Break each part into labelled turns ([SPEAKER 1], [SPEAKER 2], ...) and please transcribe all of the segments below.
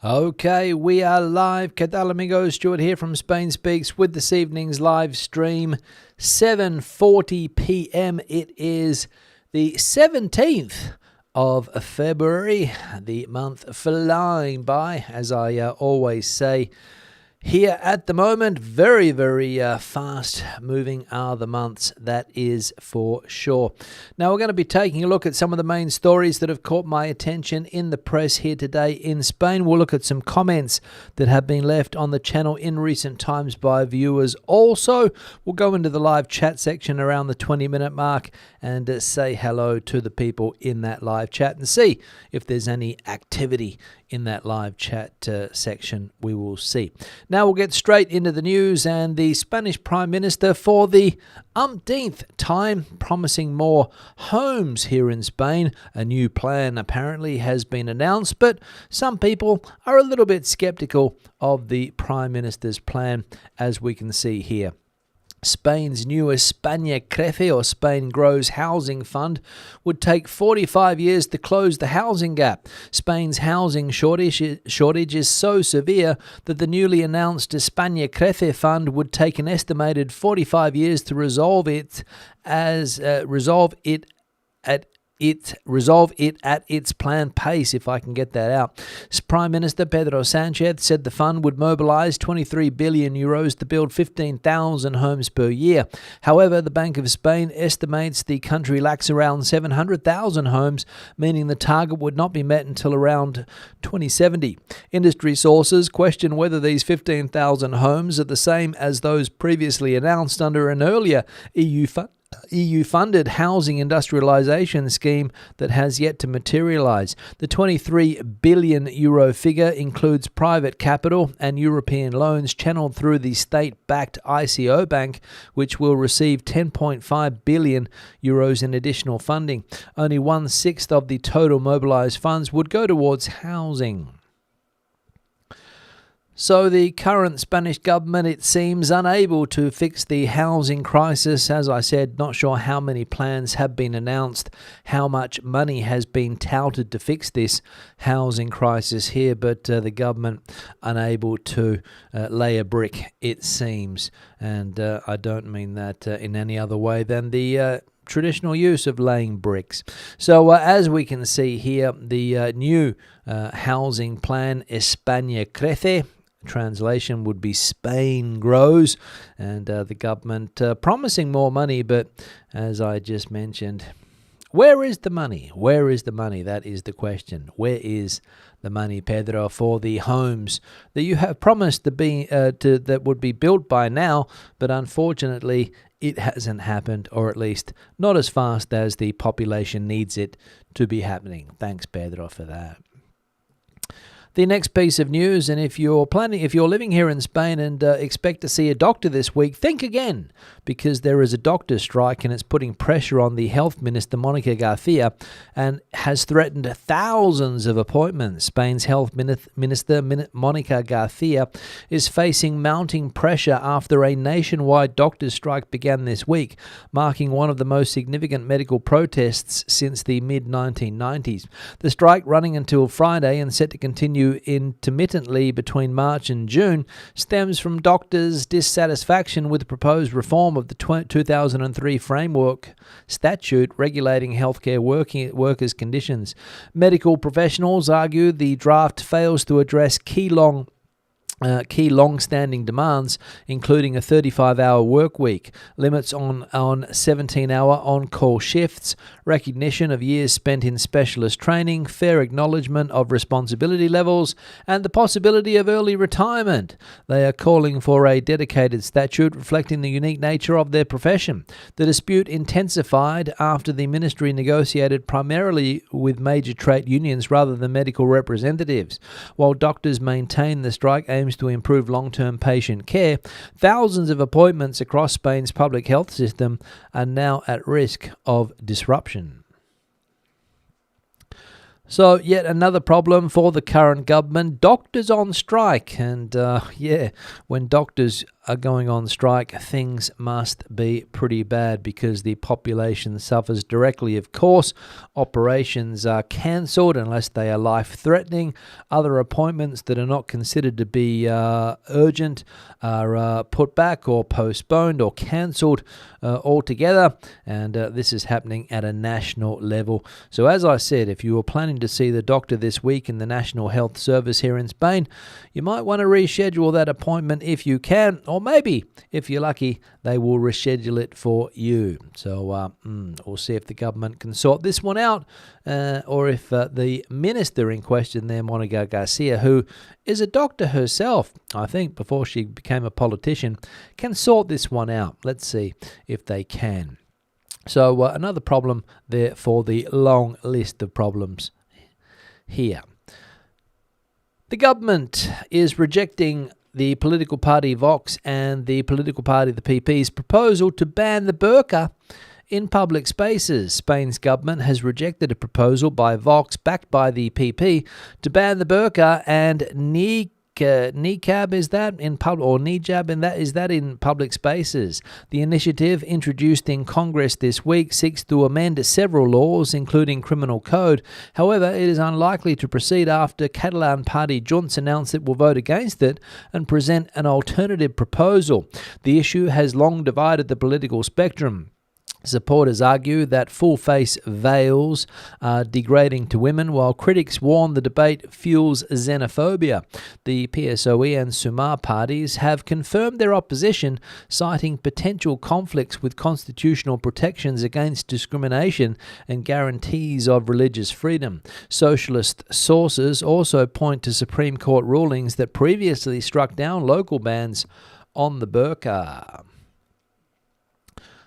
[SPEAKER 1] Okay, we are live. ¿Qué tal, amigos? Stuart here from Spain Speaks with this evening's live stream. 7:40 p.m. It is the 17th of February, the month flying by, as I always say. Here at the moment, very, very fast moving are the months, that is for sure. Now, we're going to be taking a look at some of the main stories that have caught my attention in the press here today in Spain. We'll look at some comments that have been left on the channel in recent times by viewers. Also, we'll go into the live chat section around the 20-minute mark and say hello to the people in that live chat and see if there's any activity in that live chat section. We will see. Now we'll get straight into the news, and the Spanish Prime Minister, for the umpteenth time, promising more homes here in Spain. A new plan apparently has been announced, but some people are a little bit skeptical of the Prime Minister's plan, as we can see here. Spain's new España Crece, or Spain Grows housing fund, would take 45 years to close the housing gap. Spain's housing shortage is so severe that the newly announced España Crece fund would take an estimated 45 years to resolve it at its planned pace, if I can get that out. Prime Minister Pedro Sánchez said the fund would mobilise 23 billion euros to build 15,000 homes per year. However, the Bank of Spain estimates the country lacks around 700,000 homes, meaning the target would not be met until around 2070. Industry sources question whether these 15,000 homes are the same as those previously announced under an earlier EU-funded housing industrialisation scheme that has yet to materialise. The 23 billion euro figure includes private capital and European loans channelled through the state-backed ICO bank, which will receive 10.5 billion euros in additional funding. Only 1/6 of the total mobilised funds would go towards housing. So the current Spanish government, it seems, unable to fix the housing crisis. As I said, not sure how many plans have been announced, how much money has been touted to fix this housing crisis here, but the government unable to lay a brick, it seems. And I don't mean that in any other way than the traditional use of laying bricks. So as we can see here, the new housing plan, España Crece, translation would be Spain Grows, and the government promising more money, but as I just mentioned, where is the money? Where is the money? That is the question. Where is the money, Pedro, for the homes that you have promised to be that would be built by now, but unfortunately it hasn't happened, or at least not as fast as the population needs it to be happening. Thanks, Pedro, for that. The next piece of news, and if you're living here in Spain and expect to see a doctor this week, think again, because there is a doctor's strike and it's putting pressure on the Health Minister, Mónica García, and has threatened thousands of appointments. Spain's Health Minister, Mónica García, is facing mounting pressure after a nationwide doctor's strike began this week, marking one of the most significant medical protests since the mid-1990s. The strike, running until Friday and set to continue intermittently between March and June, stems from doctors' dissatisfaction with the proposed reform of the 2003 framework statute regulating healthcare workers' conditions. Medical professionals argue the draft fails to address key long-standing demands, including a 35-hour work week, limits on 17-hour on-call shifts, recognition of years spent in specialist training, fair acknowledgement of responsibility levels, and the possibility of early retirement. They are calling for a dedicated statute reflecting the unique nature of their profession. The dispute intensified after the ministry negotiated primarily with major trade unions rather than medical representatives. While doctors maintain the strike aims to improve long-term patient care, thousands of appointments across Spain's public health system are now at risk of disruption. So yet another problem for the current government, doctors on strike. And when doctors are going on strike, things must be pretty bad because the population suffers directly. Of course, operations are cancelled unless they are life-threatening. Other appointments that are not considered to be urgent are put back or postponed or cancelled altogether, and this is happening at a national level. So as I said, if you were planning to see the doctor this week in the National Health Service here in Spain, you might want to reschedule that appointment if you can, or maybe, if you're lucky, they will reschedule it for you. So we'll see if the government can sort this one out, or if the minister in question there, Monica Garcia, who is a doctor herself, I think, before she became a politician, can sort this one out. Let's see if they can. So another problem there for the long list of problems here. The government is rejecting the political party Vox and the political party the PP's proposal to ban the burka in public spaces. Spain's government has rejected a proposal by Vox, backed by the PP, to ban the burka and niqab is that in public, or hijab in public spaces. The initiative, introduced in Congress this week, seeks to amend several laws, including criminal code. However, it is unlikely to proceed after Catalan party Junts announced it will vote against it and present an alternative proposal. The issue has long divided the political spectrum. Supporters argue that full-face veils are degrading to women, while critics warn the debate fuels xenophobia. The PSOE and Sumar parties have confirmed their opposition, citing potential conflicts with constitutional protections against discrimination and guarantees of religious freedom. Socialist sources also point to Supreme Court rulings that previously struck down local bans on the burqa.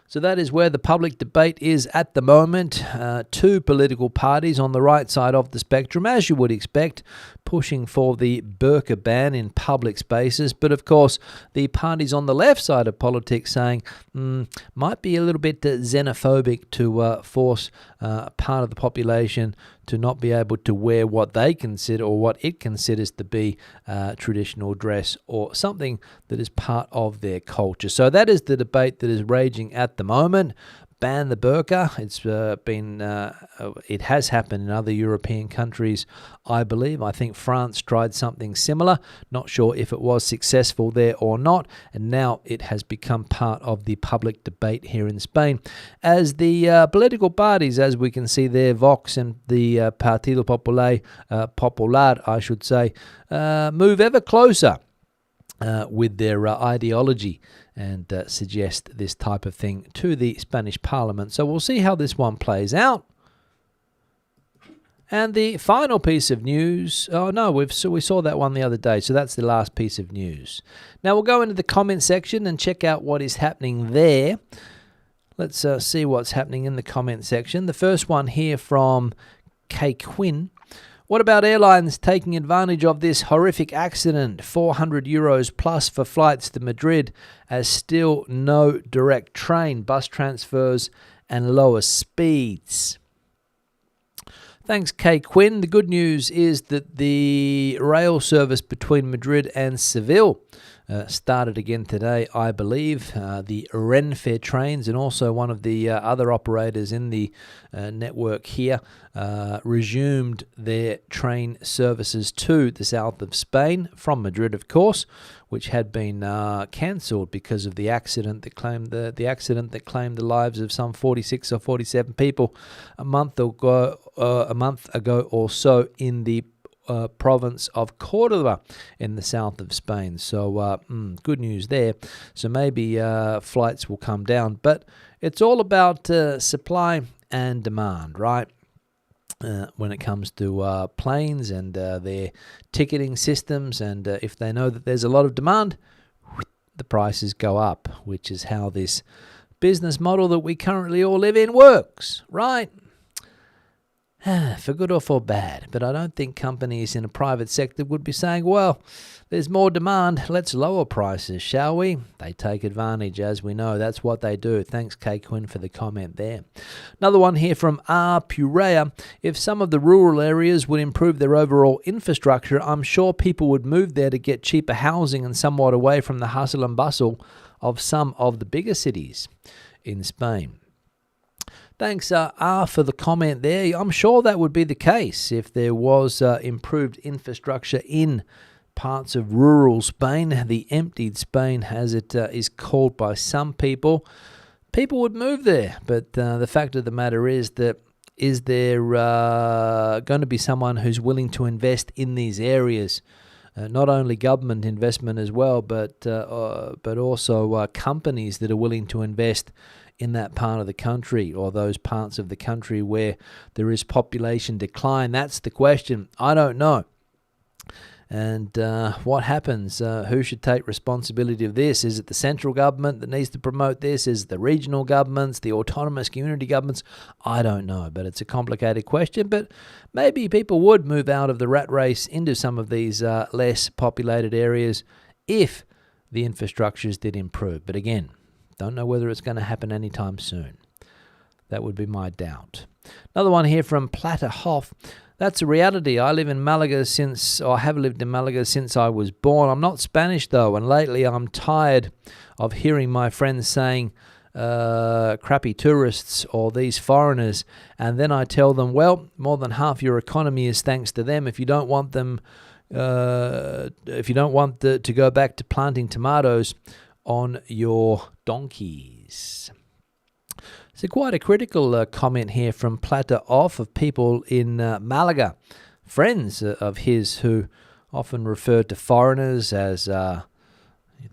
[SPEAKER 1] So that is where the public debate is at the moment. Two political parties on the right side of the spectrum, as you would expect, pushing for the burqa ban in public spaces. But of course, the parties on the left side of politics saying might be a little bit xenophobic to force part of the population to not be able to wear what they consider, or what it considers to be traditional dress, or something that is part of their culture. So that is the debate that is raging at the moment. Ban the burqa. It has happened in other European countries, I believe. I think France tried something similar. Not sure if it was successful there or not. And now it has become part of the public debate here in Spain, as the political parties, as we can see there, Vox and the Partido Popular, I should say, move ever closer with their ideology, and suggest this type of thing to the Spanish Parliament. So we'll see how this one plays out. And the final piece of news, we saw that one the other day, so that's the last piece of news. Now we'll go into the comment section and check out what is happening there. Let's see what's happening in the comment section. The first one here from Kay Quinn. What about airlines taking advantage of this horrific accident? €400 plus for flights to Madrid, as still no direct train, bus transfers and lower speeds. Thanks, Kay Quinn. The good news is that the rail service between Madrid and Seville started again today, I believe. The Renfe trains and also one of the other operators in the network here resumed their train services to the south of Spain from Madrid, of course, which had been cancelled because of the accident that claimed the lives of some 46 or 47 people a month ago or so in the province of Córdoba in the south of Spain. So good news there. So maybe flights will come down, but it's all about supply and demand, right? When it comes to planes and their ticketing systems, and if they know that there's a lot of demand, the prices go up, which is how this business model that we currently all live in works, right? for good or for bad. But I don't think companies in a private sector would be saying, well, there's more demand, let's lower prices, shall we? They take advantage, as we know. That's what they do. Thanks, Kay Quinn, for the comment there. Another one here from R. Purea. If some of the rural areas would improve their overall infrastructure, I'm sure people would move there to get cheaper housing and somewhat away from the hustle and bustle of some of the bigger cities in Spain. Thanks, R, for the comment there. I'm sure that would be the case if there was improved infrastructure in parts of rural Spain, the emptied Spain, as it is called by some people. People would move there, but the fact of the matter is that is there going to be someone who's willing to invest in these areas? Not only government investment as well, but also companies that are willing to invest in that part of the country or those parts of the country where there is population decline. That's the question. I don't know. And what happens? Who should take responsibility of this? Is it the central government that needs to promote this? Is it the regional governments, the autonomous community governments? I don't know, but it's a complicated question. But maybe people would move out of the rat race into some of these less populated areas if the infrastructures did improve. But again, don't know whether it's going to happen anytime soon. That would be my doubt. Another one here from Plata Hoff. That's a reality. I have lived in Malaga since I was born. I'm not Spanish though, and lately I'm tired of hearing my friends saying crappy tourists or these foreigners, and then I tell them, well, more than half your economy is thanks to them. If you don't want them, to go back to planting tomatoes on your donkeys. So quite a critical comment here from Plata Off of people in Malaga, friends of his who often refer to foreigners as the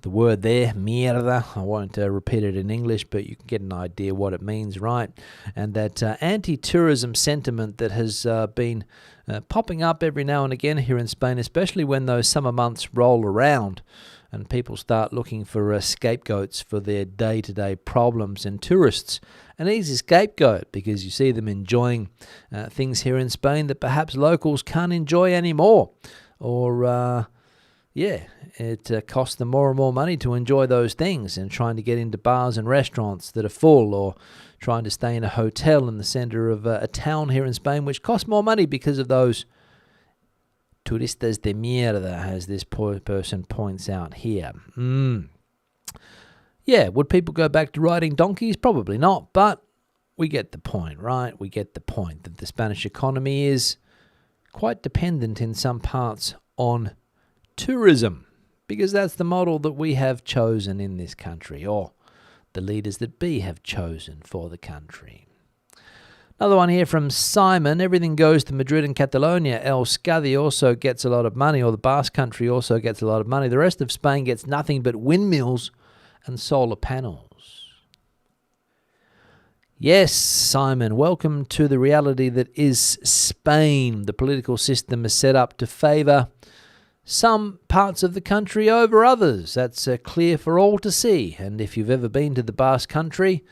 [SPEAKER 1] word there, mierda. I won't repeat it in English, but you can get an idea what it means, right? And that anti-tourism sentiment that has been popping up every now and again here in Spain, especially when those summer months roll around and people start looking for scapegoats for their day-to-day problems. And tourists, an easy scapegoat because you see them enjoying things here in Spain that perhaps locals can't enjoy anymore. Or, it costs them more and more money to enjoy those things, and trying to get into bars and restaurants that are full, or trying to stay in a hotel in the center of a town here in Spain, which costs more money because of those turistas de mierda, as this person points out here. Yeah, would people go back to riding donkeys? Probably not, but we get the point, right? We get the point that the Spanish economy is quite dependent in some parts on tourism, because that's the model that we have chosen in this country, or the leaders that be have chosen for the country. Another one here from Simon. Everything goes to Madrid and Catalonia. Euskadi also gets a lot of money, or the Basque Country also gets a lot of money. The rest of Spain gets nothing but windmills and solar panels. Yes, Simon, welcome to the reality that is Spain. The political system is set up to favour some parts of the country over others. That's clear for all to see. And if you've ever been to the Basque Country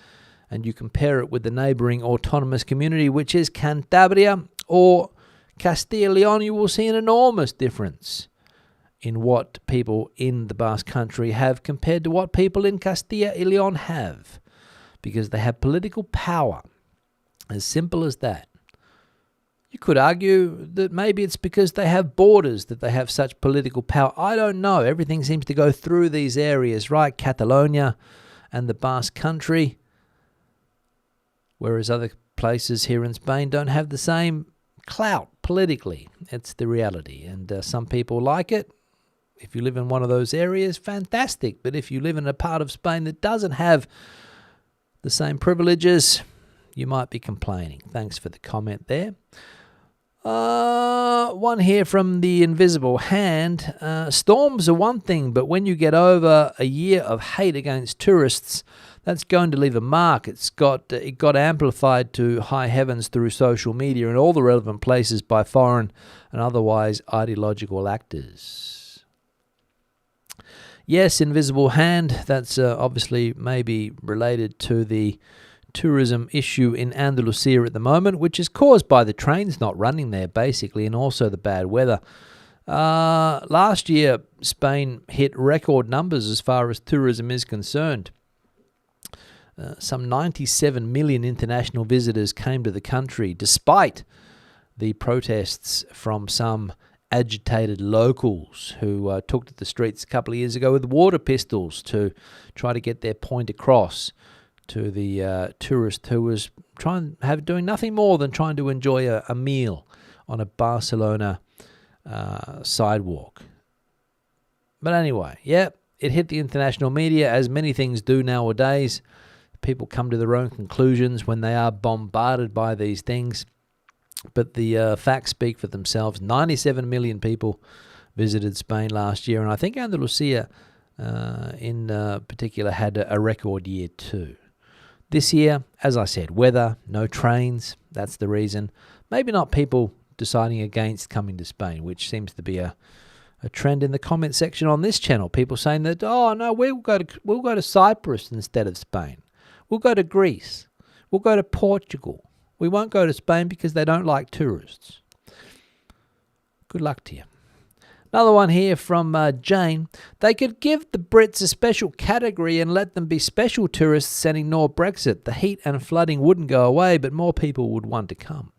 [SPEAKER 1] and you compare it with the neighbouring autonomous community, which is Cantabria or Castilla y León, you will see an enormous difference in what people in the Basque Country have compared to what people in Castilla y León have, because they have political power. As simple as that. You could argue that maybe it's because they have borders that they have such political power. I don't know. Everything seems to go through these areas, right? Catalonia and the Basque Country, whereas other places here in Spain don't have the same clout politically. It's the reality. And some people like it. If you live in one of those areas, fantastic. But if you live in a part of Spain that doesn't have the same privileges, you might be complaining. Thanks for the comment there. One here from the Invisible Hand. Storms are one thing, but when you get over a year of hate against tourists, that's going to leave a mark. It got amplified to high heavens through social media and all the relevant places by foreign and otherwise ideological actors. Yes, Invisible Hand, that's obviously maybe related to the tourism issue in Andalusia at the moment, which is caused by the trains not running there, basically, and also the bad weather. Last year, Spain hit record numbers as far as tourism is concerned. Some 97 million international visitors came to the country, despite the protests from some agitated locals who took to the streets a couple of years ago with water pistols to try to get their point across to the tourist who was doing nothing more than trying to enjoy a meal on a Barcelona sidewalk. But anyway, yeah, it hit the international media, as many things do nowadays. People come to their own conclusions when they are bombarded by these things. But the facts speak for themselves. 97 million people visited Spain last year, and I think Andalusia in particular had a record year too. This year, as I said, weather, no trains, that's the reason. Maybe not people deciding against coming to Spain, which seems to be a trend in the comment section on this channel. People saying that, oh no, we'll go to Cyprus instead of Spain. We'll go to Greece. We'll go to Portugal. We won't go to Spain because they don't like tourists. Good luck to you. Another one here from Jane. They could give the Brits a special category and let them be special tourists and ignore Brexit. The heat and flooding wouldn't go away, but more people would want to come.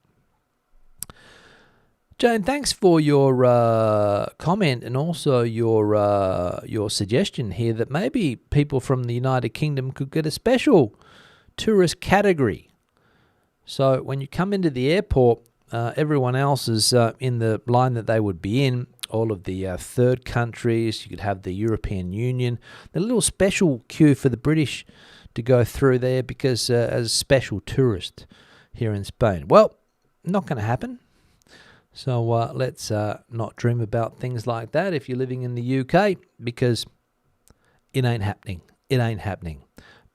[SPEAKER 1] Jane, thanks for your comment and also your suggestion here that maybe people from the United Kingdom could get a special tourist category. So when you come into the airport, everyone else is in the line that they would be in. All of the third countries, you could have the European Union. The little special queue for the British to go through there because as special tourist here in Spain. Well, not going to happen. So let's not dream about things like that if you're living in the UK, because it ain't happening. It ain't happening.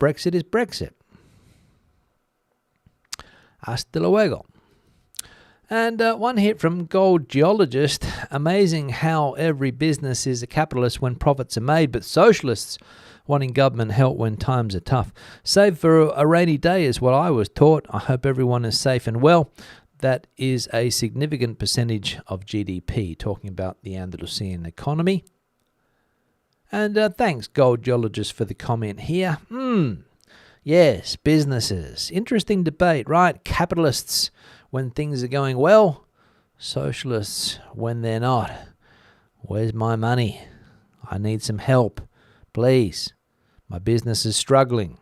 [SPEAKER 1] Brexit is Brexit. Hasta luego. And one hit from Gold Geologist. Amazing how every business is a capitalist when profits are made, but socialists wanting government help when times are tough. Save for a rainy day is what I was taught. I hope everyone is safe and well. That is a significant percentage of GDP, talking about the Andalusian economy. And thanks, Gold Geologist, for the comment here. Yes, businesses. Interesting debate, right? Capitalists when things are going well, socialists when they're not. Where's my money? I need some help, please. My business is struggling.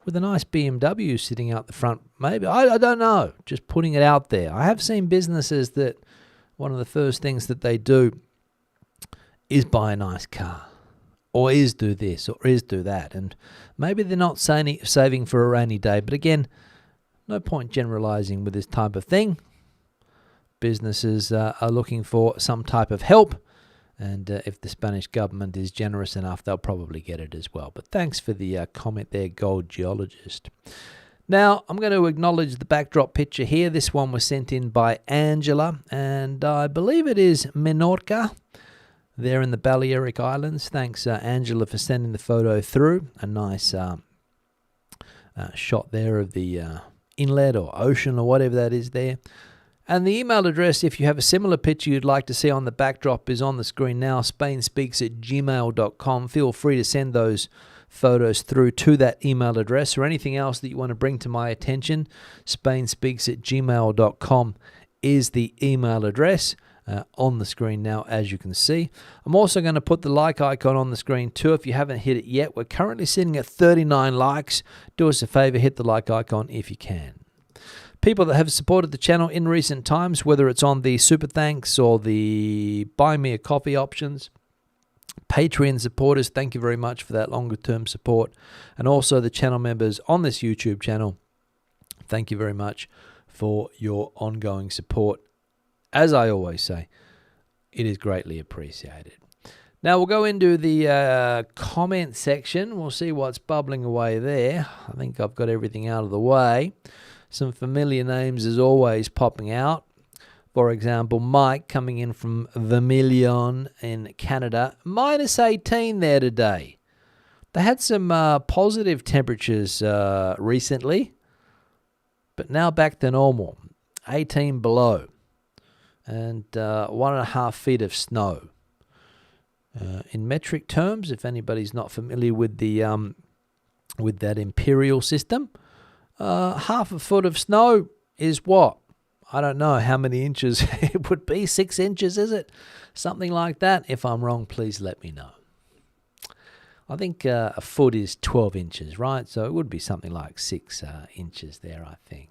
[SPEAKER 1] With a nice BMW sitting out the front, maybe. I don't know. Just putting it out there. I have seen businesses that one of the first things that they do is buy a nice car, or is do this, or is do that. And maybe they're not saving for a rainy day. But again, no point generalizing with this type of thing. Businesses are looking for some type of help. And if the Spanish government is generous enough, they'll probably get it as well. But thanks for the comment there, Gold Geologist. Now, I'm going to acknowledge the backdrop picture here. This one was sent in by Angela, and I believe it is Menorca, there in the Balearic Islands. Thanks, Angela, for sending the photo through. A nice shot there of the inlet or ocean or whatever that is there. And the email address, if you have a similar picture you'd like to see on the backdrop, is on the screen now, spainspeaks@gmail.com. Feel free to send those photos through to that email address, or anything else that you want to bring to my attention. spainspeaks@gmail.com is the email address on the screen now, as you can see. I'm also going to put the like icon on the screen too if you haven't hit it yet. We're currently sitting at 39 likes. Do us a favor, hit the like icon if you can. People that have supported the channel in recent times, whether it's on the Super Thanks or the Buy Me a Coffee options, Patreon supporters, thank you very much for that longer term support. And also the channel members on this YouTube channel, thank you very much for your ongoing support. As I always say, it is greatly appreciated. Now we'll go into the comment section. We'll see what's bubbling away there. I think I've got everything out of the way. Some familiar names as always popping out. For example, Mike coming in from Vermilion in Canada. -18 there today. They had some positive temperatures recently, but now back to normal. 18 below and 1.5 feet of snow. In metric terms, if anybody's not familiar with the with that imperial system, half a foot of snow is what? I don't know how many inches it would be. 6 inches, is it? Something like that. If I'm wrong, please let me know. I think a foot is 12 inches, right? So it would be something like 6 inches there, I think.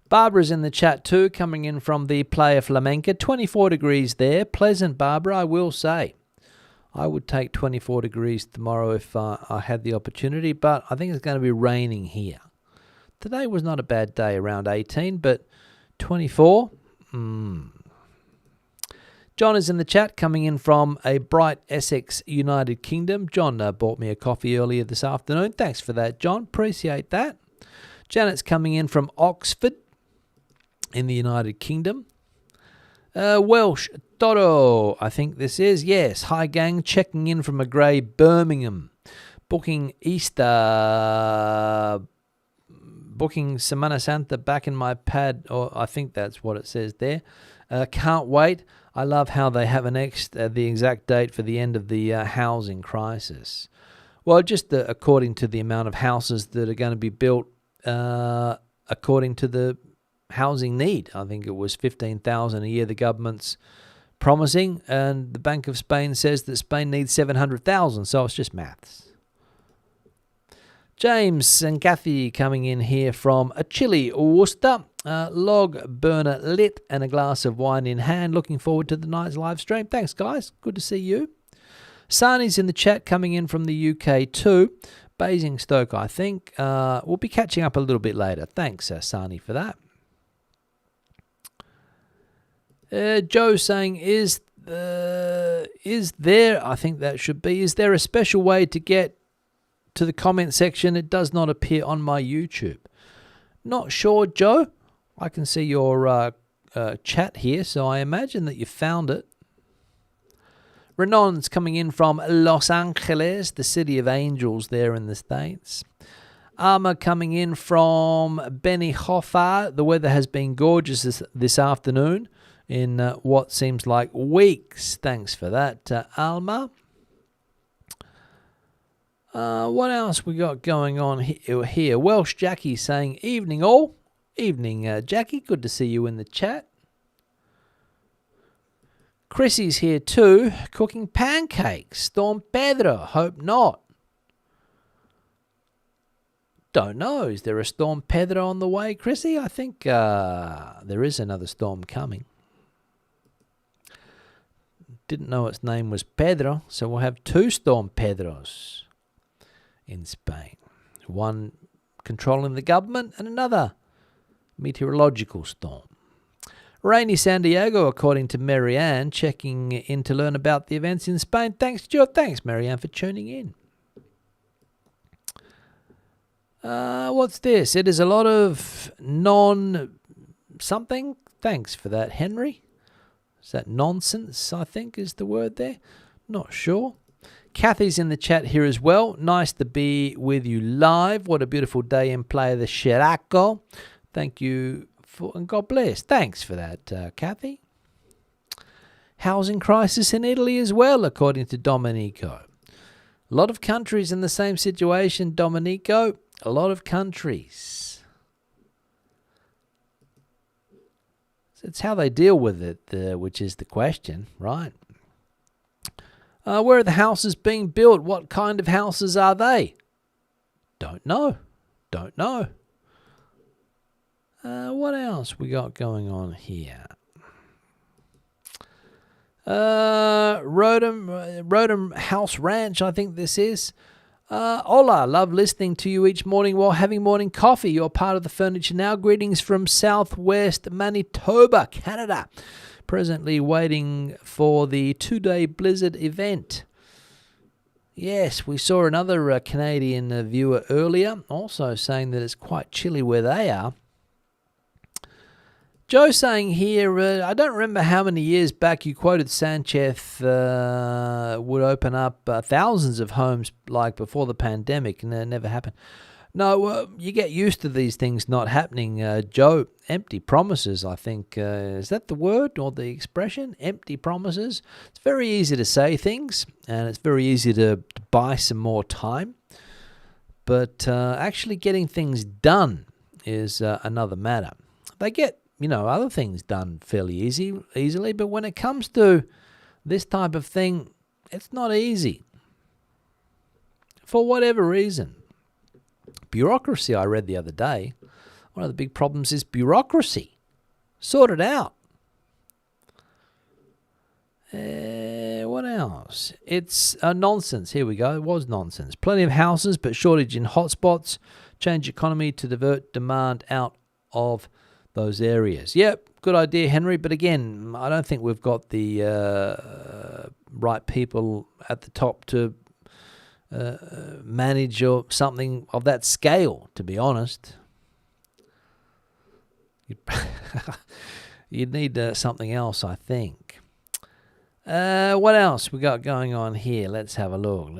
[SPEAKER 1] Barbara's in the chat too, coming in from the Playa Flamenca. 24 degrees there. Pleasant, Barbara, I will say. I would take 24 degrees tomorrow if I had the opportunity, but I think it's going to be raining here. Today was not a bad day, around 18, but 24? John is in the chat, coming in from a bright Essex, United Kingdom. John bought me a coffee earlier this afternoon. Thanks for that, John. Appreciate that. Janet's coming in from Oxford in the United Kingdom. Welsh, Toro, I think this is. Yes, hi gang, checking in from a grey Birmingham. Booking Semana Santa back in my pad, or I think that's what it says there. Can't wait. I love how they have the exact date for the end of the housing crisis. Well, just according to the amount of houses that are going to be built according to the housing need. I think it was 15,000 a year the government's promising, and the Bank of Spain says that Spain needs 700,000, so it's just maths. James and Kathy coming in here from a chilly Worcester. Log burner lit and a glass of wine in hand. Looking forward to the night's live stream. Thanks, guys. Good to see you. Sani's in the chat, coming in from the UK too. Basingstoke, I think. We'll be catching up a little bit later. Thanks, Sani, for that. Joe saying, is there, I think that should be, is there a special way to get to the comment section? It does not appear on my YouTube. Not sure, Joe. I can see your chat here, so I imagine that you found it. Renon's coming in from Los Angeles, the city of angels there in the States. Arma coming in from Benihofa. The weather has been gorgeous this afternoon in what seems like weeks. Thanks for that, Alma. What else we got going on here? Welsh Jackie saying, evening all. Evening, Jackie. Good to see you in the chat. Chrissy's here too, cooking pancakes. Storm Pedro, hope not. Don't know. Is there a Storm Pedro on the way, Chrissy? I think there is another storm coming. Didn't know its name was Pedro, so we'll have 2 Storm Pedros in Spain. One controlling the government and another meteorological storm. Rainy San Diego, according to Marianne, checking in to learn about the events in Spain. Thanks, Stuart. Thanks, Marianne, for tuning in. What's this? It is a lot of non-something. Thanks for that, Henry. Is that nonsense, I think, is the word there? Not sure. Kathy's in the chat here as well. Nice to be with you live. What a beautiful day in Playa de Xeraco. Thank you, and God bless. Thanks for that, Kathy. Housing crisis in Italy as well, according to Domenico. A lot of countries in the same situation, Domenico. A lot of countries. It's how they deal with it, which is the question, right? Where are the houses being built? What kind of houses are they? Don't know. Don't know. What else we got going on here? Rodham House Ranch, I think this is. Hola, love listening to you each morning while having morning coffee. You're part of the Furniture Now. Greetings from Southwest Manitoba, Canada. Presently waiting for the 2-day blizzard event. Yes, we saw another Canadian viewer earlier also saying that it's quite chilly where they are. Joe saying here, I don't remember how many years back you quoted Sanchez would open up thousands of homes like before the pandemic, and it never happened. No, you get used to these things not happening, Joe. Empty promises, I think. Is that the word or the expression? Empty promises. It's very easy to say things, and it's very easy to buy some more time. But actually getting things done is another matter. They get, other things done fairly easily, but when it comes to this type of thing, it's not easy. For whatever reason. Bureaucracy, I read the other day. One of the big problems is bureaucracy. Sort it out. What else? It's nonsense. Here we go. It was nonsense. Plenty of houses, but shortage in hotspots. Change economy to divert demand out of those areas. Yep, good idea, Henry. But again, I don't think we've got the right people at the top to manage or something of that scale, to be honest. You'd need something else, I think. What else we got going on here? Let's have a look.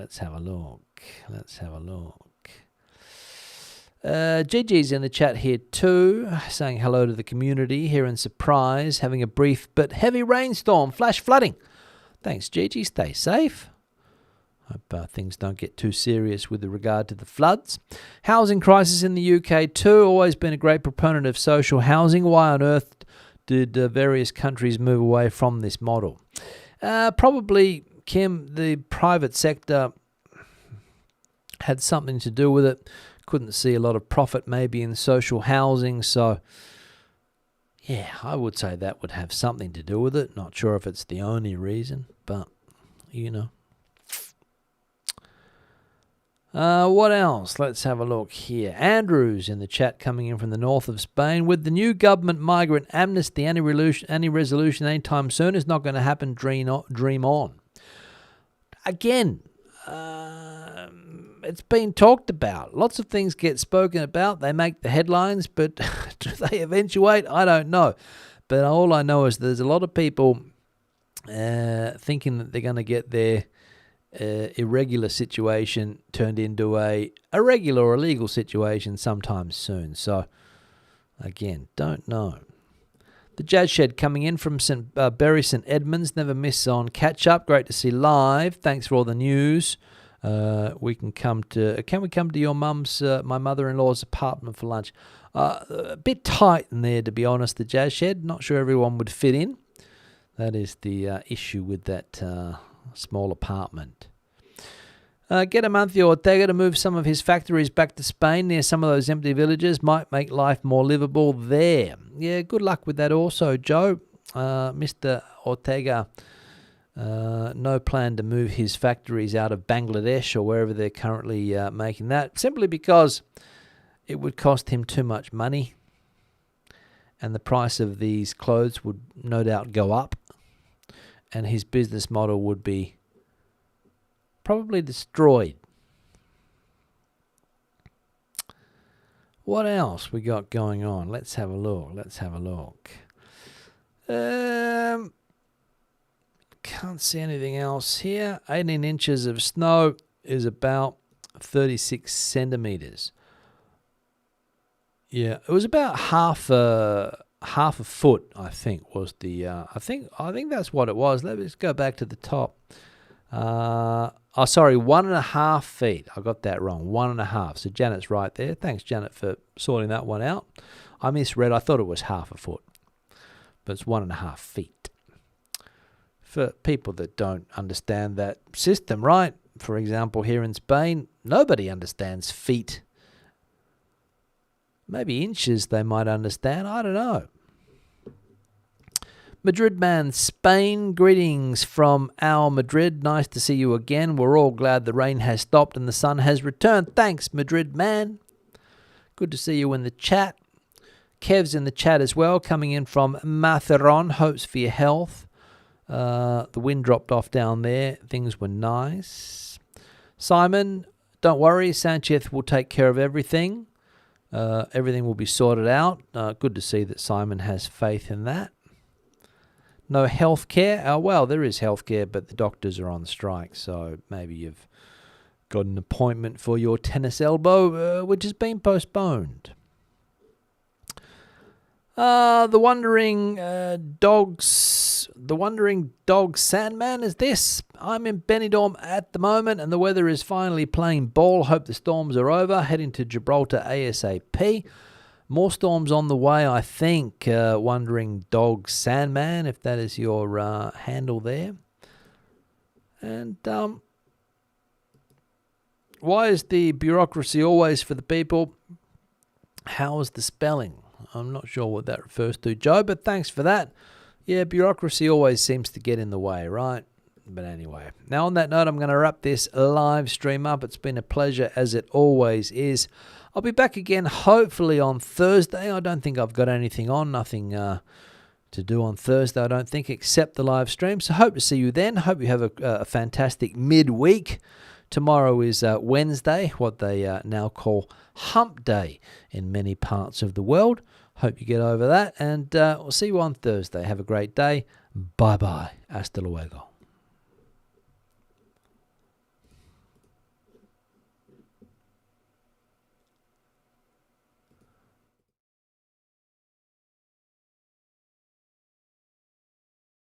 [SPEAKER 1] Gigi's in the chat here too, saying hello to the community here in Surprise, having a brief but heavy rainstorm, flash flooding. Thanks, Gigi. Stay safe. Hope things don't get too serious with regard to the floods. Housing crisis in the UK too. Always been a great proponent of social housing. Why on earth did various countries move away from this model? Probably, Kim, the private sector had something to do with it. Couldn't see a lot of profit maybe in social housing. So, yeah, I would say that would have something to do with it. Not sure if it's the only reason, but, What else? Let's have a look here. Andrew's in the chat coming in from the north of Spain. With the new government migrant amnesty, any resolution anytime soon is not going to happen. Dream on. Again, it's been talked about. Lots of things get spoken about. They make the headlines, but do they eventuate? I don't know. But all I know is there's a lot of people thinking that they're going to get their irregular situation turned into a regular or illegal situation sometime soon. So, again, don't know. The Jazz Shed coming in from Bury St Edmunds. Never miss on catch up. Great to see live. Thanks for all the news. Can we come to your mum's, my mother-in-law's apartment for lunch? A bit tight in there, to be honest, the Jazz Shed. Not sure everyone would fit in. That is the issue with that small apartment. Get Amancio Ortega to move some of his factories back to Spain near some of those empty villages. Might make life more livable there. Yeah, good luck with that also, Joe. Mr. Ortega, no plan to move his factories out of Bangladesh or wherever they're currently making that, simply because it would cost him too much money and the price of these clothes would no doubt go up and his business model would be probably destroyed. What else we got going on? Let's have a look. Can't see anything else here. 18 inches of snow is about 36 centimeters. Yeah, it was about half a foot, I think, was the. I think that's what it was. Let's go back to the top. 1.5 feet. I got that wrong. 1.5. So Janet's right there. Thanks, Janet, for sorting that one out. I misread. I thought it was half a foot, but it's 1.5 feet. For people that don't understand that system, right? For example, here in Spain, nobody understands feet. Maybe inches they might understand. I don't know. Madrid man, Spain. Greetings from our Madrid. Nice to see you again. We're all glad the rain has stopped and the sun has returned. Thanks, Madrid man. Good to see you in the chat. Kev's in the chat as well, coming in from Matheron. Hopes for your health. The wind dropped off down there. Things were nice. Simon, don't worry. Sanchez will take care of everything. Everything will be sorted out. Good to see that Simon has faith in that. No healthcare. Well, there is healthcare, but the doctors are on strike, so maybe you've got an appointment for your tennis elbow, which has been postponed. The Wandering Dog Sandman is this. I'm in Benidorm at the moment, and the weather is finally playing ball. Hope the storms are over. Heading to Gibraltar ASAP. More storms on the way, I think. Wandering Dog Sandman, if that is your handle there. And why is the bureaucracy always for the people? How is the spelling? I'm not sure what that refers to, Joe, but thanks for that. Yeah, bureaucracy always seems to get in the way, right? But anyway, now on that note, I'm going to wrap this live stream up. It's been a pleasure, as it always is. I'll be back again hopefully on Thursday. I don't think I've got anything on, nothing to do on Thursday, I don't think, except the live stream. So hope to see you then. Hope you have a fantastic midweek. Tomorrow is Wednesday, what they now call Hump Day in many parts of the world. Hope you get over that, and we'll see you on Thursday. Have a great day. Bye-bye. Hasta luego.